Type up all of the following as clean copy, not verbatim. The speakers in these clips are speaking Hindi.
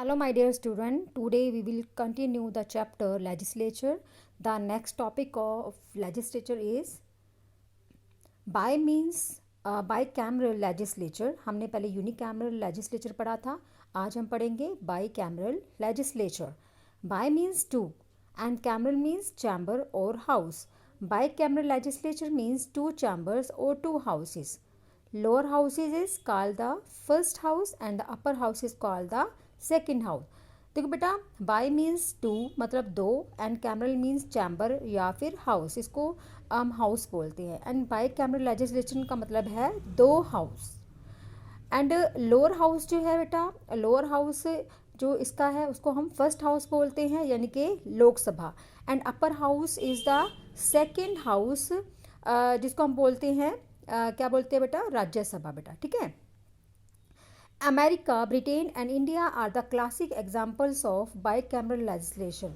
Hello, my dear student. Today we will continue the chapter legislature. The next topic of legislature is by means bicameral legislature. हमने पहले unicameral legislature पढ़ा था. आज हम पढ़ेंगे bicameral legislature. By means two and cameral means chamber or house. Bicameral legislature means two chambers or two houses. Lower houses is called the first house and the upper house is called the second house. देखो बेटा, बाय मीन्स टू मतलब दो एंड कैमरल मीन्स चैम्बर या फिर हाउस, इसको हम हाउस बोलते हैं. एंड बाय कैमरल लेजिस्लेशन का मतलब है दो हाउस. एंड लोअर हाउस जो है बेटा, लोअर हाउस जो इसका है उसको हम फर्स्ट हाउस बोलते हैं यानी कि Lok Sabha. And upper house is the second house जिसको हम बोलते हैं क्या बोलते हैं बेटा, राज्यसभा बेटा. ठीक है. America, Britain and India are the classic examples of bicameral legislation.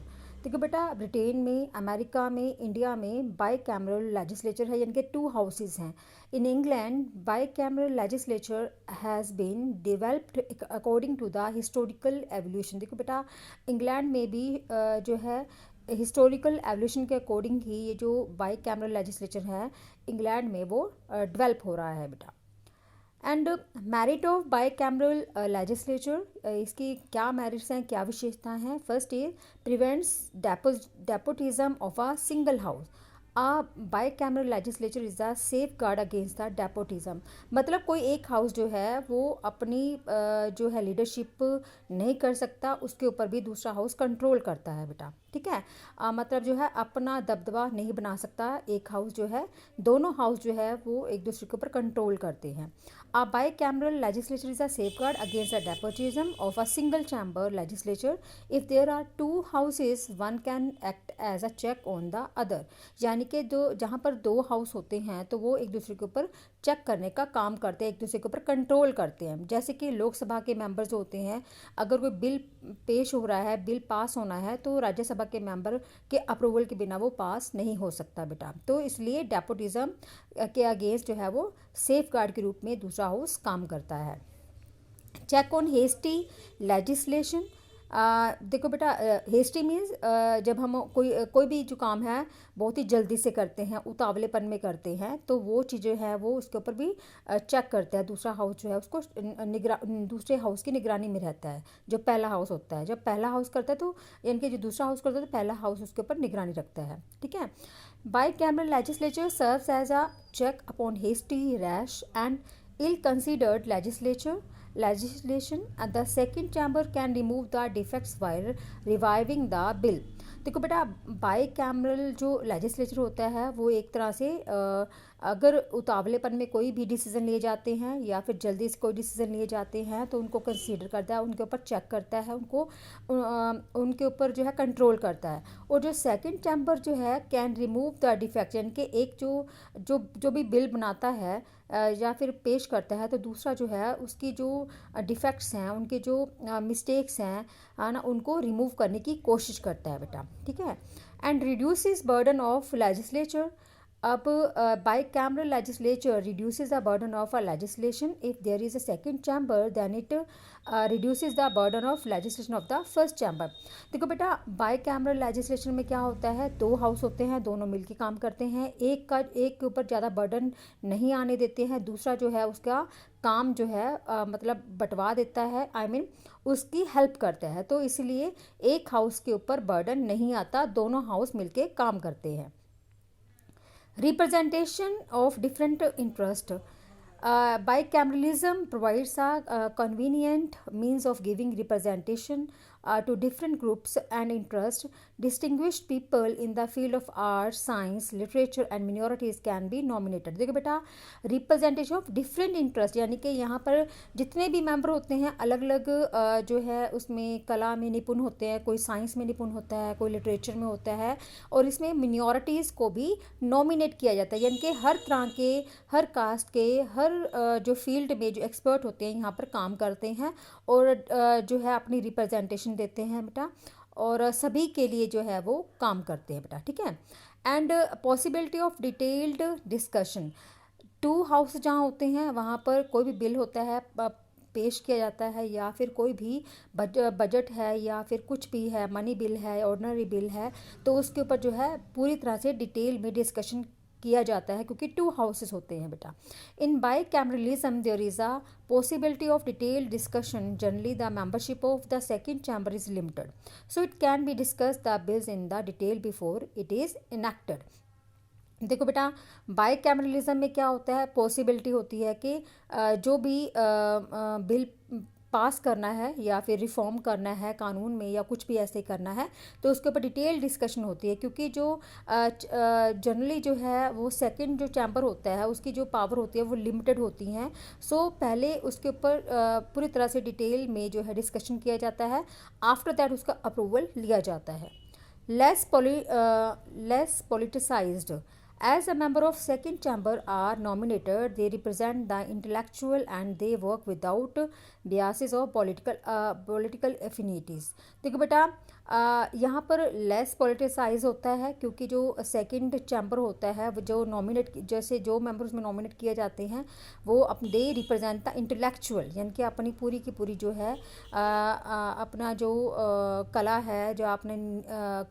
देखो बेटा, ब्रिटेन में, अमेरिका में, इंडिया में बाईकैमरल लेजिस्लेचर है यानी कि टू हाउसेस हैं. In England bicameral legislature has been developed according to the historical evolution. देखो बेटा, इंग्लैंड में भी जो है हिस्टोरिकल एवोल्यूशन के अकॉर्डिंग ही ये जो बाईकैमरल लेजिस्लेचर है इंग्लैंड में वो डेवलप हो रहा है बेटा. And merit of bicameral legislature, इसकी क्या मेरिट्स हैं, क्या विशेषताएं हैं. First is prevents despotism of a single house. A bicameral legislature is the safeguard against the despotism. मतलब कोई एक हाउस जो है वो अपनी जो है लीडरशिप नहीं कर सकता, उसके ऊपर भी दूसरा हाउस कंट्रोल करता है बेटा. ठीक है. मतलब जो है अपना दबदबा नहीं बना सकता एक हाउस जो है, दोनों हाउस जो है वो एक दूसरे के ऊपर कंट्रोल करते हैं. A bicameral legislature is a safeguard against the nepotism of a single chamber legislature. If there are two houses, one can act as a check on the other. यानी कि दो, जहाँ पर दो हाउस होते हैं तो वो एक दूसरे के ऊपर चेक करने का काम करते हैं, एक दूसरे के ऊपर कंट्रोल करते हैं. जैसे कि लोकसभा के मेंबर्स होते हैं, अगर कोई बिल पेश हो रहा है, बिल पास होना है तो राज्यसभा के मेंबर के अप्रूवल के बिना वो पास नहीं हो सकता बेटा. तो इसलिए डेपोटिज्म के अगेंस्ट जो है वो सेफ गार्ड के रूप में दूसरा हाउस काम करता है. Check on hasty legislation. देखो बेटा, हेस्टी मीन्स जब हम कोई भी जो काम है बहुत ही जल्दी से करते हैं, उतावलेपन में करते हैं, तो वो चीज़ें हैं वो उसके ऊपर भी चेक करता है दूसरा हाउस जो है, उसको दूसरे हाउस की निगरानी में रहता है. जो पहला हाउस होता है, जब पहला हाउस करता है तो यानी कि जो दूसरा हाउस करता है तो पहला हाउस उसके ऊपर निगरानी रखता है. ठीक है. Bicameral legislature serves as a check upon hasty, rash and ill-considered legislation, and the second chamber can remove the defects while reviving the bill. देखो बेटा, बाईकैमरल जो लेजिस्लेचर होता है वो एक तरह से अगर उतावलेपन में कोई भी डिसीज़न लिए जाते हैं या फिर जल्दी से कोई डिसीज़न लिए जाते हैं तो उनको कंसीडर करता है, उनके ऊपर चेक करता है, उनको उनके ऊपर जो है कंट्रोल करता है. और जो सेकंड चैम्बर जो है कैन रिमूव द डिफेक्ट, यानी कि एक जो भी बिल बनाता है या फिर पेश करता है तो दूसरा जो है उसकी जो डिफेक्ट्स हैं, उनके जो मिस्टेक्स हैं ना, उनको रिमूव करने की कोशिश करता है बेटा. ठीक है. And reduces burden of legislature. अब bicameral legislature reduces the burden of a legislation. If there is a second chamber then it reduces the burden of legislation of the first chamber. देखो बेटा, बाईकैमरल लेजिस्लेशन में क्या होता है, दो हाउस होते हैं, दोनों मिलकर काम करते हैं, एक के ऊपर ज़्यादा बर्डन नहीं आने देते हैं, दूसरा जो है उसका काम जो है मतलब बंटवा देता है, उसकी हेल्प करता है. तो इसलिए एक हाउस के ऊपर बर्डन नहीं आता, दोनों हाउस मिलके काम करते हैं. Representation of different interest. Bicameralism provides a convenient means of giving representation to different groups and interests. Distinguished people in the field of art, science, literature and minorities can be nominated. देखो बेटा, रिप्रेजेंटेशन ऑफ डिफरेंट इंटरेस्ट यानी कि यहाँ पर जितने भी मेंबर होते हैं अलग अलग जो है उसमें कला में निपुण होते हैं, कोई साइंस में निपुण होता है, कोई लिटरेचर में होता है, और इसमें मिनॉरिटीज़ को भी नॉमिनेट किया जाता है. यानी कि हर तरह के, हर कास्ट के, हर जो फील्ड में जो एक्सपर्ट होते हैं यहाँ पर काम करते हैं और जो है अपनी रिप्रेजेंटेशन देते हैं बेटा, और सभी के लिए जो है वो काम करते हैं बेटा. ठीक है. And possibility of detailed discussion. Two house जहाँ होते हैं वहाँ पर कोई भी बिल होता है पेश किया जाता है या फिर कोई भी बजट है या फिर कुछ भी है, मनी बिल है, ऑर्डिनरी बिल है, तो उसके ऊपर जो है पूरी तरह से डिटेल में डिस्कशन किया जाता है, क्योंकि 2 हाउसेस होते हैं बेटा. इन bicameralism there is a possibility of detailed discussion. Generally the membership of the second chamber is limited, so it can be discussed the bills in the detail before it is enacted. देखो बेटा, बाई कैमरलिज्म में क्या होता है, पॉसिबिलिटी होती है कि जो भी बिल पास करना है या फिर रिफॉर्म करना है कानून में या कुछ भी ऐसे करना है, तो उसके ऊपर डिटेल डिस्कशन होती है, क्योंकि जो जनरली जो है वो सेकंड जो चैम्बर होता है उसकी जो पावर होती है वो लिमिटेड होती हैं. सो पहले उसके ऊपर पूरी तरह से डिटेल में जो है डिस्कशन किया जाता है, आफ्टर दैट उसका अप्रूवल लिया जाता है. Less politicized. As a member of second chamber are nominated, they represent the intellectual and they work without biases or political affinities. देखो बेटा, यहाँ पर लेस पॉलिटिसाइज होता है, क्योंकि जो सेकंड चैम्बर होता है वो जो नॉमिनेट, जैसे जो मेंबर्स में नॉमिनेट किए जाते हैं वो दे रिप्रेजेंट द इंटेलेक्चुअल, यानी कि अपनी पूरी की पूरी जो है अपना जो कला है, जो अपने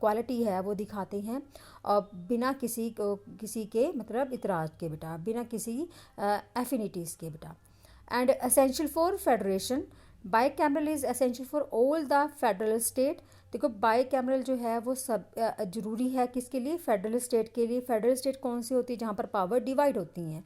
क्वालिटी है वो दिखाते हैं, और बिना किसी के मतलब इतराज़ के बेटा, बिना किसी एफिनिटीज़ के बेटा. And essential for federation, by cameral is essential for all the federal state. देखो, बाई कैमरल जो है वो सब ज़रूरी है किसके लिए, फेडरल स्टेट के लिए. फेडरल स्टेट कौन सी होती है, जहाँ पर पावर डिवाइड होती हैं.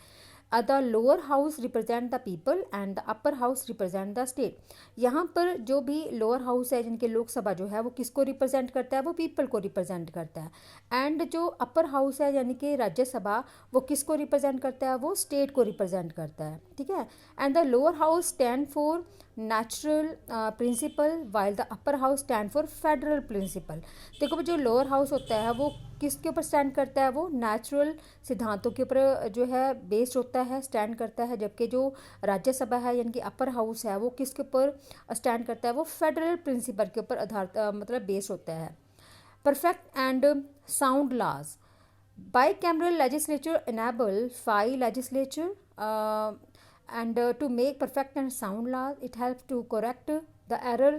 The lower house represent the people and the upper house represent the state. यहाँ पर जो भी लोअर हाउस है, जिनके लोकसभा जो है वो किसको रिप्रेजेंट करता है, वो पीपल को रिप्रेजेंट करता है. एंड जो अपर हाउस है यानी कि राज्यसभा, वो किसको रिप्रेजेंट करता है, वो स्टेट को रिप्रेजेंट करता है. ठीक है. And the lower house stand for natural principle while the upper house stand for federal principle. देखो, जो लोअर हाउस होता है वो किसके ऊपर स्टैंड करता है, वो नेचुरल सिद्धांतों के ऊपर जो है बेस्ड होता है, स्टैंड करता है. जबकि जो राज्यसभा है यानी कि अपर हाउस है वो किसके ऊपर स्टैंड करता है, वो फेडरल प्रिंसिपल के ऊपर मतलब बेस्ड होता है. Perfect and sound laws. Bicameral legislature enable 5 legislature and to make perfect and sound laws. It helps to correct the error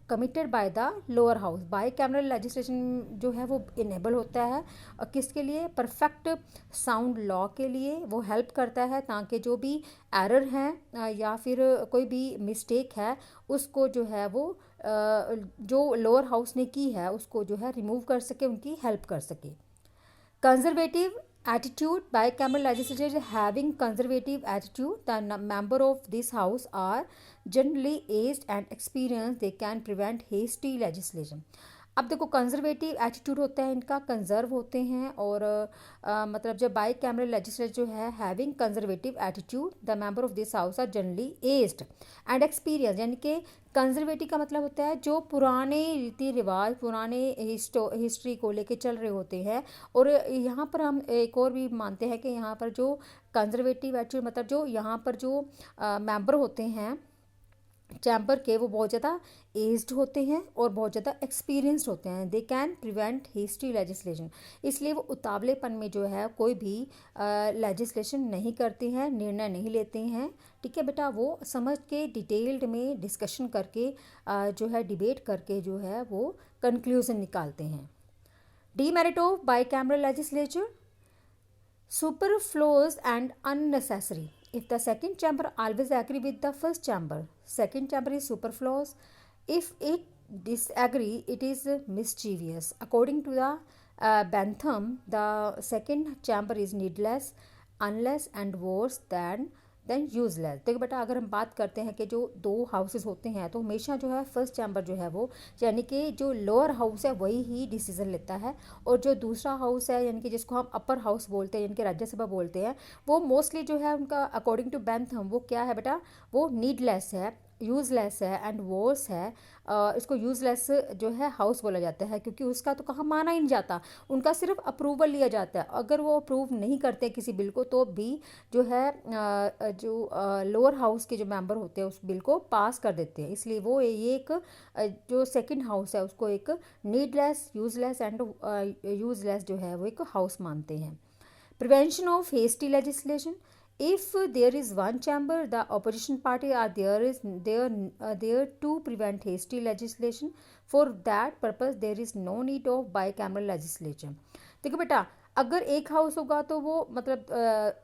committed by the lower house. Bicameral legislation जो है वो इनेबल होता है, और किसके लिए, परफेक्ट साउंड लॉ के लिए वो हेल्प करता है, ताकि जो भी एरर हैं या फिर कोई भी मिस्टेक है उसको जो है वो जो लोअर हाउस ने की है उसको जो है रिमूव कर सके, उनकी हेल्प कर सके. Conservative attitude. Bicameral legislature is having conservative attitude. The member of this house are generally aged and experienced. They can prevent hasty legislation. अब देखो, कंजर्वेटिव एटीट्यूड होता है इनका, कंजर्व होते हैं, और मतलब जब बाई कैमरल लेजिस्लेचर जो है having conservative attitude, the member of this house are generally aged and experience. यानी कि कंजर्वेटिव का मतलब होता है जो पुराने रीति रिवाज, पुराने हिस्ट्री को लेके चल रहे होते हैं. और यहाँ पर हम एक और भी मानते हैं कि यहाँ पर जो कंजर्वेटिव एटीट्यूड मतलब जो यहाँ पर जो मेंबर होते हैं चैम्बर के, वो बहुत ज़्यादा एज्ड होते हैं और बहुत ज़्यादा एक्सपीरियंस्ड होते हैं. They can prevent hasty legislation. इसलिए वो उतावलेपन में जो है कोई भी लेजिस्लेशन नहीं करते हैं, निर्णय नहीं लेते हैं. ठीक है बेटा, वो समझ के डिटेल्ड में डिस्कशन करके जो है डिबेट करके जो है वो कंक्लूजन निकालते हैं. Demerit of bicameral legislature, superfluous and unnecessary. If the second chamber always agree with the first chamber, second chamber is superfluous. If it disagree, it is mischievous. According to the Bentham, the second chamber is needless, unless and worse than useless. देखो बेटा, अगर हम बात करते हैं कि जो 2 हाउसेस होते हैं तो हमेशा जो है फर्स्ट चैम्बर जो है वो यानी कि जो लोअर हाउस है वही ही डिसीजन लेता है, और जो दूसरा हाउस है यानी कि जिसको हम अपर हाउस बोलते हैं यानी कि राज्यसभा बोलते हैं, वो मोस्टली जो है उनका अकॉर्डिंग टू बेंथम वो क्या है बेटा, वो नीडलेस है, यूज़लेस है एंड वॉर्स है. इसको यूज़लेस जो है हाउस बोला जाता है, क्योंकि उसका तो कहाँ माना ही नहीं जाता, उनका सिर्फ अप्रूवल लिया जाता है. अगर वो अप्रूव नहीं करते किसी बिल को तो भी जो है जो लोअर हाउस के जो मेंबर होते हैं उस बिल को पास कर देते हैं. इसलिए वो ये एक जो सेकंड हाउस है उसको एक नीडलेस, यूज़लेस एंड यूज़लेस जो है वो एक हाउस मानते हैं. Prevention of hasty legislation. If there is one chamber, the opposition party are there to prevent hasty legislation. For that purpose there is no need of bicameral legislation. देखो बेटा, अगर एक हाउस होगा तो वो मतलब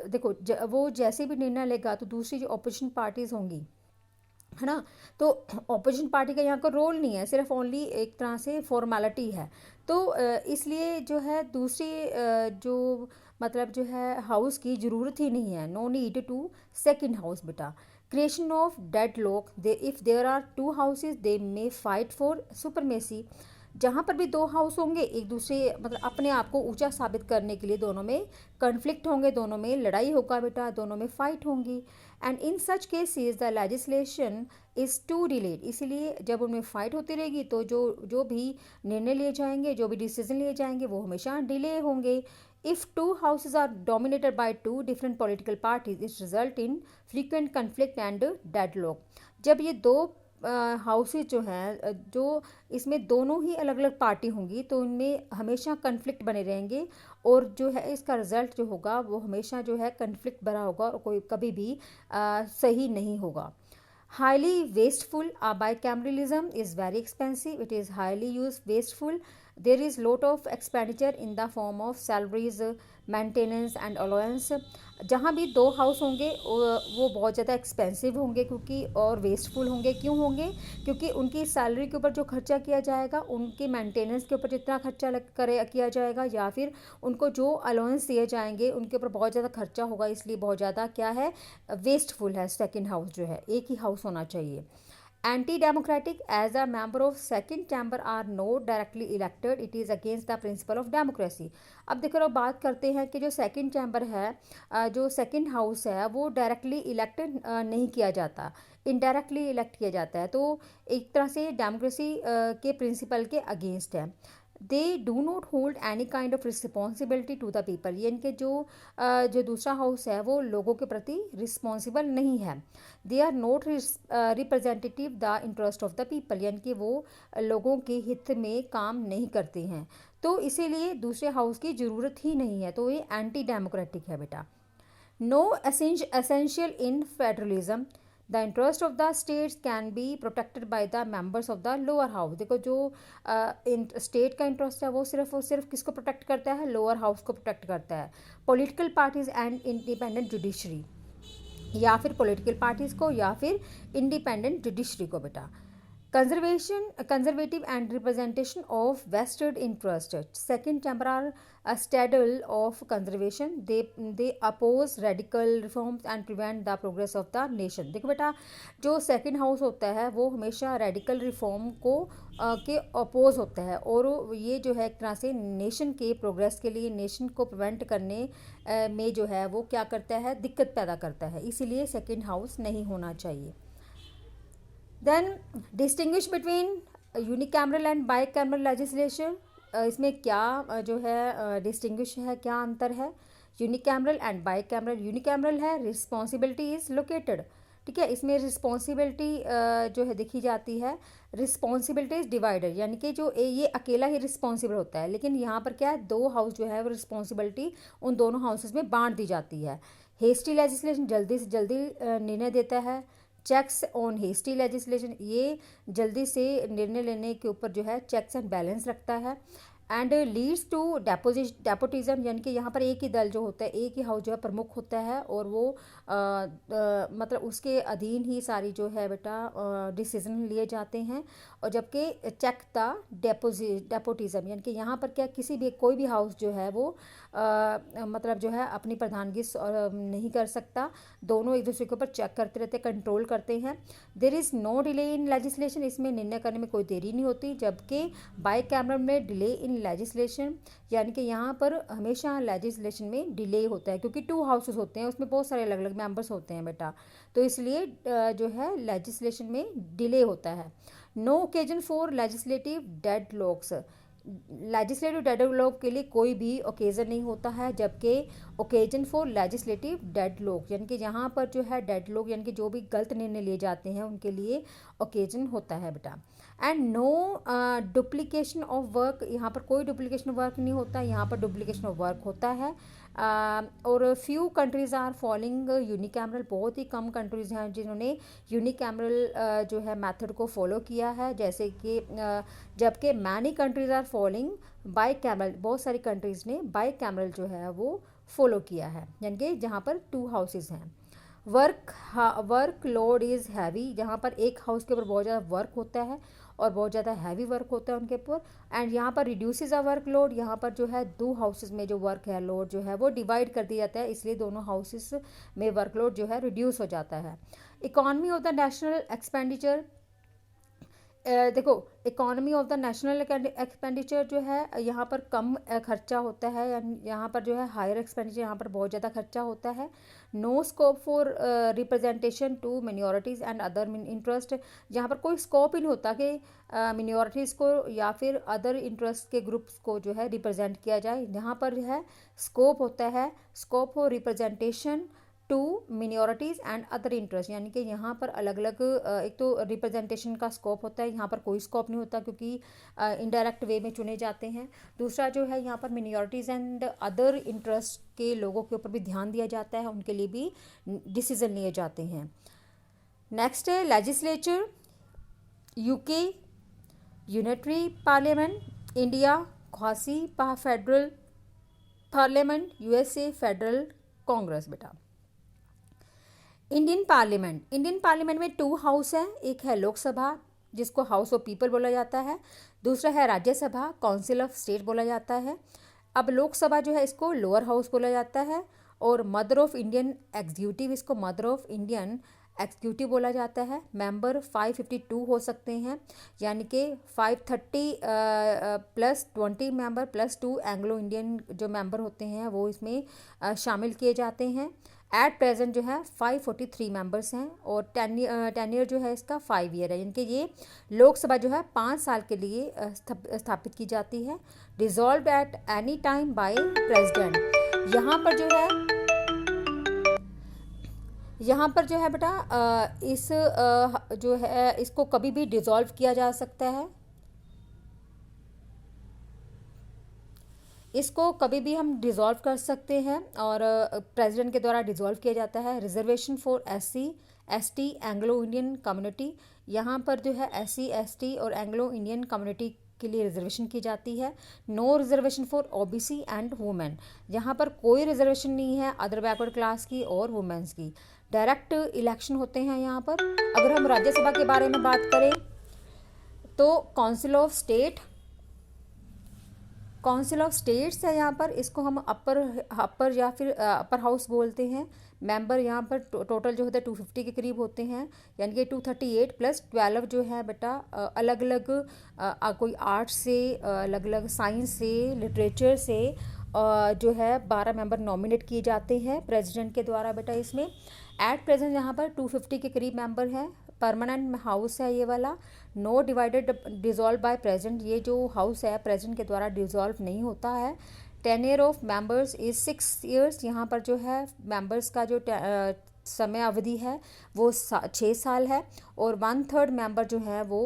देखो वो जैसे भी निर्णय लेगा तो दूसरी जो ऑपोजिशन पार्टीज होंगी, है ना, तो ऑपोजिशन पार्टी का यहाँ का रोल नहीं है, सिर्फ ओनली एक तरह से फॉर्मेलिटी है। तो इसलिए जो है दूसरी जो मतलब जो है हाउस की ज़रूरत ही नहीं है। No need to second house बेटा। Creation of deadlock, they if there are two houses they may fight for supremacy. जहाँ पर भी दो हाउस होंगे एक दूसरे मतलब अपने आप को ऊंचा साबित करने के लिए दोनों में कन्फ्लिक्ट होंगे, दोनों में लड़ाई होगा बेटा, दोनों में फाइट होंगी। And in such cases the legislation is too delayed. इसीलिए जब उनमें फाइट होती रहेगी तो जो जो भी निर्णय लिए जाएंगे, जो भी डिसीजन लिए जाएंगे वो हमेशा डिले होंगे। If two houses are dominated by two different political parties, it result in frequent conflict and deadlock। जब ये दो हाउसेज जो हैं जो इसमें दोनों ही अलग अलग पार्टी होंगी तो उनमें हमेशा कन्फ्लिक्ट बने रहेंगे, और जो है इसका रिजल्ट जो होगा वो हमेशा जो है कन्फ्लिक्ट भरा होगा और कोई कभी भी सही नहीं होगा। Highly wasteful, bicameralism is very expensive, it is highly wasteful, there is lot of expenditure in the form of salaries, maintenance and allowance। जहाँ भी दो हाउस होंगे वो बहुत ज़्यादा एक्सपेंसिव होंगे क्योंकि और वेस्टफुल होंगे। क्यों होंगे? क्योंकि उनकी सैलरी के ऊपर जो खर्चा किया जाएगा, उनके मेंटेनेंस के ऊपर जितना खर्चा किया जाएगा, या फिर उनको जो अलाउंस दिए जाएंगे उनके ऊपर बहुत ज़्यादा खर्चा होगा, इसलिए बहुत ज़्यादा क्या है, वेस्टफुल है सेकेंड हाउस जो है। एक ही हाउस होना चाहिए। Anti democratic, as a member of second chamber are not directly elected, it is against the principle of democracy. अब देखो अब बात करते हैं कि जो सेकेंड चैम्बर है, जो सेकेंड हाउस है वो डायरेक्टली इलेक्टेड नहीं किया जाता, इनडायरेक्टली इलेक्ट किया जाता है, तो एक तरह से डेमोक्रेसी के प्रिंसिपल के अगेंस्ट है। They do not hold any kind of responsibility to the people, यानी कि जो दूसरा हाउस है वो लोगों के प्रति रिस्पॉन्सिबल नहीं है। They are not representative the interest of the people, यानी कि वो लोगों के हित में काम नहीं करते हैं, तो इसीलिए दूसरे हाउस की ज़रूरत ही नहीं है, तो ये एंटी डेमोक्रेटिक है बेटा। No essential in federalism, the interest of the states can be protected by the members of the lower house. देखो जो स्टेट का इंटरेस्ट है वो सिर्फ किसको प्रोटेक्ट करता है? लोअर हाउस को प्रोटेक्ट करता है। Political parties and independent judiciary, या फिर पॉलिटिकल पार्टीज को या फिर इंडिपेंडेंट जुडिशरी को बेटा। Conservative and representation of vested interest, second chamber are a straddle of conservation, they oppose radical reforms and prevent the progress of the nation। देखो बेटा, जो सेकंड हाउस होता है वो हमेशा रेडिकल रिफॉर्म को के अपोज होता है, और ये जो है एक तरह से नेशन के प्रोग्रेस के लिए, नेशन को प्रिवेंट करने में जो है वो क्या करता है, दिक्कत पैदा करता है, इसीलिए सेकंड हाउस नहीं होना चाहिए। Then distinguish between unicameral and bicameral legislation, इसमें क्या जो है डिस्टिंग्विश है, क्या अंतर है? यूनिकैमरल एंड बाइकैमरल, यूनिकैमरल है रिस्पॉन्सिबिलिटी इज़ लोकेटेड, ठीक है, इसमें रिस्पॉन्सिबिलिटी जो है देखी जाती है, रिस्पॉन्सिबिलिटी इज़ डिवाइडेड, यानी कि जो ये अकेला ही रिस्पॉन्सिबल होता है, लेकिन यहाँ पर क्या है, दो हाउस जो है वो रिस्पॉन्सिबिलिटी उन दोनों हाउसेज में बांट दी जाती है। हेस्टी लेजिस्लेशन जल्दी से जल्दी निर्णय देता है। चेक्स ऑन हेस्टी लेजिस्लेशन, ये जल्दी से निर्णय लेने के ऊपर जो है चेक्स एंड बैलेंस रखता है। एंड लीड्स टू डेपोटिज्म, यानी कि यहाँ पर एक ही दल जो होता है, एक ही हाउस जो है प्रमुख होता है, और वो मतलब उसके अधीन ही सारी जो है बेटा डिसीजन लिए जाते हैं। और जबकि चेक द डेपोटिज्म, यानी कि यहाँ पर क्या किसी भी कोई भी हाउस जो है वो मतलब जो है अपनी प्रधानगी नहीं कर सकता, दोनों एक दूसरे के ऊपर चेक करते रहते, कंट्रोल करते हैं। There is no delay in legislation, इसमें निर्णय करने में कोई देरी नहीं होती, जबकि बाइकैमरल में डिले इन लेजिस्लेशन, यानी कि यहाँ पर हमेशा लेजिस्लेशन में डिले होता है, क्योंकि टू हाउसेस होते हैं, उसमें बहुत सारे अलग अलग मेंबर्स होते हैं बेटा, तो इसलिए जो है लेजिस्लेशन में डिले होता है। No occasion for legislative deadlocks, legislative deadlock के लिए कोई भी ओकेजन नहीं होता है, जबकि ओकेजन फॉर लेजिस्लेटिव डेडलॉक, यानी कि यहाँ पर जो है डेडलॉक यानी कि जो भी गलत निर्णय लिए जाते हैं उनके लिए ओकेजन होता है बेटा। And no duplication of work, यहाँ पर कोई डुप्लीकेशन ऑफ वर्क नहीं होता, यहाँ पर डुप्लीकेशन ऑफ वर्क होता है। और few countries are following unicameral, बहुत ही कम कंट्रीज़ हैं जिन्होंने यूनिकैमरल जो है मेथड को फॉलो किया है, जैसे कि जबकि many countries are following bicameral, बहुत सारी कंट्रीज़ ने बाई कैमरल जो है वो फॉलो किया है, यानी कि जहाँ पर 2 हाउसेज़ हैं। वर्क लोड इज़ हैवी, जहाँ पर एक हाउस के ऊपर बहुत ज़्यादा वर्क होता है और बहुत ज़्यादा हैवी वर्क होता है उनके ऊपर। एंड यहाँ पर रिड्यूसेस अ वर्क लोड, यहाँ पर जो है 2 हाउसेस में जो वर्क है लोड जो है वो डिवाइड कर दिया जाता है, इसलिए दोनों हाउसेस में वर्कलोड जो है रिड्यूस हो जाता है। Economy of the national expenditure, देखो economy of the national expenditure जो है यहाँ पर कम खर्चा होता है, यहाँ पर जो है हायर एक्सपेंडिचर, यहाँ पर बहुत ज़्यादा खर्चा होता है। No scope for representation to minorities and other interest, यहाँ पर कोई स्कोप ही नहीं होता कि मिनॉरिटीज़ को या फिर अदर इंटरेस्ट के ग्रुप्स को जो है रिप्रेजेंट किया जाए। यहाँ पर जो है स्कोप होता है, scope for representation to minorities and other interest, यानी कि यहाँ पर अलग अलग एक तो रिप्रेजेंटेशन का स्कोप होता है, यहाँ पर कोई स्कोप नहीं होता क्योंकि इनडायरेक्ट वे में चुने जाते हैं। दूसरा जो है यहाँ पर मिनॉरिटीज़ एंड अदर इंटरेस्ट के लोगों के ऊपर भी ध्यान दिया जाता है, उनके लिए भी डिसीजन लिए जाते हैं। नेक्स्ट है legislature, UK unitary parliament, India quasi federal parliament, USA federal congress. बेटा इंडियन पार्लियामेंट में 2 हाउस हैं, एक है लोकसभा जिसको हाउस ऑफ पीपल बोला जाता है, दूसरा है राज्यसभा काउंसिल ऑफ स्टेट बोला जाता है। अब लोकसभा जो है इसको लोअर हाउस बोला जाता है और मदर ऑफ इंडियन एग्जीक्यूटिव, इसको मदर ऑफ इंडियन एग्जीक्यूटिव बोला जाता है। मेंबर 552 हो सकते हैं, यानी कि 530 plus 20 member plus 2 Anglo Indian जो मेंबर होते हैं वो इसमें शामिल किए जाते हैं। एट प्रेजेंट जो है 543 मेंबर्स हैं और टेन्योर जो है इसका 5 ईयर है, यानी कि ये लोकसभा जो है 5 साल के लिए स्थापित की जाती है। Dissolve at any time by president, यहाँ पर जो है बेटा इस जो है इसको कभी भी डिसॉल्व किया जा सकता है, इसको कभी भी हम डिसॉल्व कर सकते हैं और प्रेसिडेंट के द्वारा डिसॉल्व किया जाता है। Reservation for SC ST Anglo Indian community, यहाँ पर जो है SC ST और एंग्लो इंडियन कम्युनिटी के लिए रिजर्वेशन की जाती है। No reservation for OBC and women, यहाँ पर कोई रिजर्वेशन नहीं है अदर बैकवर्ड क्लास की और वुमेन्स की। डायरेक्ट इलेक्शन होते हैं यहाँ पर। अगर हम राज्यसभा के बारे में बात करें तो काउंसिल ऑफ स्टेट्स है यहाँ पर, इसको हम अपर या फिर अपर हाउस बोलते हैं। मेंबर यहाँ पर टोटल जो होता है 250 के करीब होते हैं, यानी कि 238 प्लस 12 जो है बेटा अलग अलग कोई आर्ट्स से, अलग अलग साइंस से, लिटरेचर से जो है 12 मेंबर नॉमिनेट किए जाते हैं प्रेसिडेंट के द्वारा। बेटा इसमें एट प्रेजेंट यहाँ पर 250 के करीब मेंबर हैं। परमानेंट हाउस है ये वाला। No divided dissolve by president, ये जो हाउस है प्रेसिडेंट के द्वारा डिसॉल्व नहीं होता है। Tenure of members is 6 years, यहाँ पर जो है मेंबर्स का जो समय अवधि है वो 6 साल है और 1/3 मेंबर जो है वो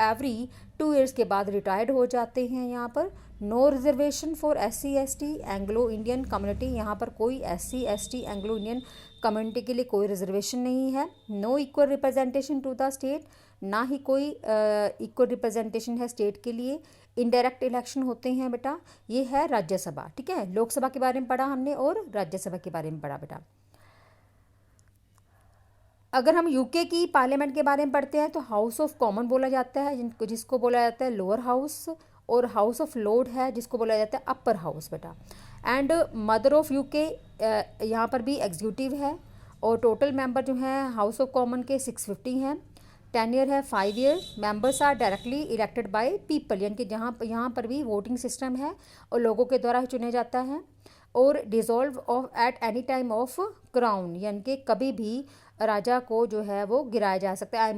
एवरी 2 ईयर्स के बाद रिटायर्ड हो जाते हैं। यहाँ पर no reservation for SC ST Anglo Indian community, यहाँ पर कोई SC ST Anglo Indian community के लिए कोई रिजर्वेशन नहीं है। No equal representation to the state, ना ही कोई इक्वल रिप्रेजेंटेशन है स्टेट के लिए। इनडायरेक्ट इलेक्शन होते हैं बेटा। ये है राज्यसभा, ठीक है। लोकसभा के बारे में पढ़ा हमने और राज्यसभा के बारे में पढ़ा बेटा। अगर हम यूके की पार्लियामेंट के बारे में पढ़ते हैं तो हाउस ऑफ कॉमन बोला जाता है, जिसको बोला जाता है लोअर हाउस, और हाउस ऑफ लॉर्ड है जिसको बोला जाता है अपर हाउस बेटा। एंड मदर ऑफ यूके यहाँ पर भी एग्जीक्यूटिव है और टोटल मेंबर जो हैं हाउस ऑफ कॉमन के 650 हैं। टेन्योर है 5 year. Members are directly elected by people, यानी कि यहाँ पर भी वोटिंग सिस्टम है और लोगों के द्वारा चुने जाता है। और dissolve of at any time of crown, यानी कि कभी भी राजा को जो है वो गिराया जा सकता है,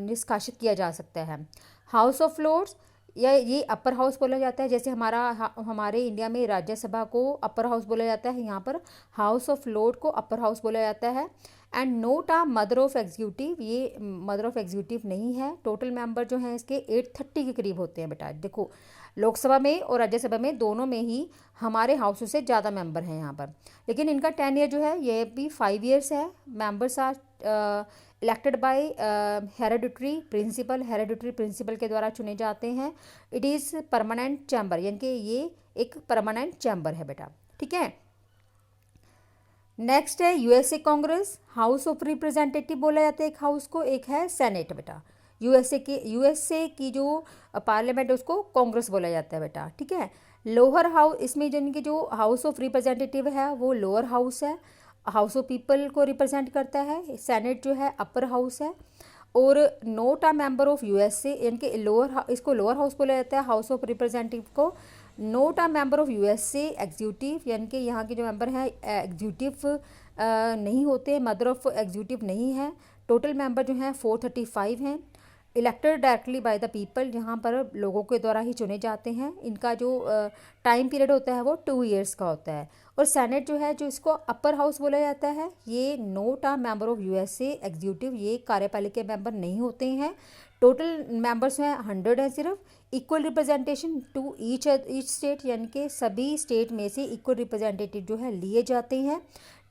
निष्कासित किया जा सकता है। हाउस ऑफ लॉर्ड्स, या ये अपर हाउस बोला जाता है। जैसे हमारे इंडिया में राज्यसभा को अपर हाउस बोला जाता है, यहाँ पर हाउस ऑफ लॉर्ड को अपर हाउस बोला जाता है। And not a mother of executive, ये मदर ऑफ एग्जीक्यूटिव नहीं है। टोटल मेंबर जो हैं इसके 830 के करीब होते हैं बेटा। देखो लोकसभा में और राज्यसभा में दोनों में ही हमारे हाउस से ज़्यादा मेंबर हैं यहाँ पर। लेकिन इनका 10 ईयर जो है ये भी 5 ईयर्स है। Members are elected by hereditary principle के द्वारा चुने जाते हैं। इट इज़ परमानेंट चैम्बर, यानी कि ये एक परमानेंट चैम्बर है बेटा, ठीक है। नेक्स्ट है USA Congress, house of representative बोला जाता है एक हाउस को, एक है सेनेट बेटा। यूएसए की जो पार्लियामेंट है उसको कांग्रेस बोला जाता है बेटा, ठीक है। लोअर हाउस, इसमें जिनकी जो हाउस ऑफ रिप्रेजेंटेटिव है वो लोअर हाउस है, हाउस ऑफ पीपल को रिप्रेजेंट करता है। सेनेट जो है अपर हाउस है। और not a member of USA, यानी कि इसको लोअर हाउस बोला जाता है हाउस ऑफ रिप्रेजेंटेटिव को। Not a member of USA executive, यानी कि यहाँ के जो मेंबर हैं एग्जीक्यूटिव नहीं होते, मदर ऑफ एग्जीक्यूटिव नहीं है। टोटल मेंबर जो हैं 435 हैं। Elected directly by the people, यहाँ पर लोगों के द्वारा ही चुने जाते हैं। इनका जो टाइम पीरियड होता है वो 2 ईयर्स का होता है। और सेनेट जो है, जो इसको अपर हाउस बोला जाता है, ये not a member of USA executive, ये कार्यपालिका मेंबर नहीं होते हैं। टोटल मेंबर्स हैं 100 है सिर्फ। Equal representation to each state, यानी कि सभी स्टेट में से इक्वल रिप्रेजेंटेटिव जो है लिए जाते हैं।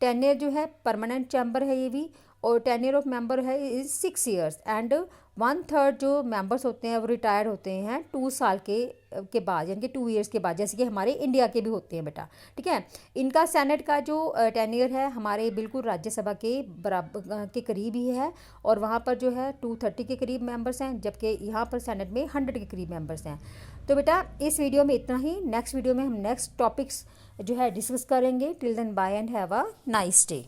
टेन्योर जो है परमानेंट चैम्बर है ये भी, और टेन्योर ऑफ मेंबर है इज 6 ईयर्स। एंड 1/3 जो मेंबर्स होते हैं वो रिटायर्ड होते हैं 2 साल के बाद, यानी कि 2 ईयर्स के बाद, जैसे कि हमारे इंडिया के भी होते हैं बेटा, ठीक है। इनका सेनेट का जो टेन्योर है हमारे बिल्कुल राज्यसभा के बराबर के करीब ही है। और वहाँ पर जो है 230 के करीब मेंबर्स हैं, जबकि यहाँ पर सेनेट में 100 के करीब मेंबर्स हैं। तो बेटा इस वीडियो में इतना ही। नेक्स्ट वीडियो में हम नेक्स्ट टॉपिक्स जो है डिस्कस करेंगे। Till then bye and have a nice day.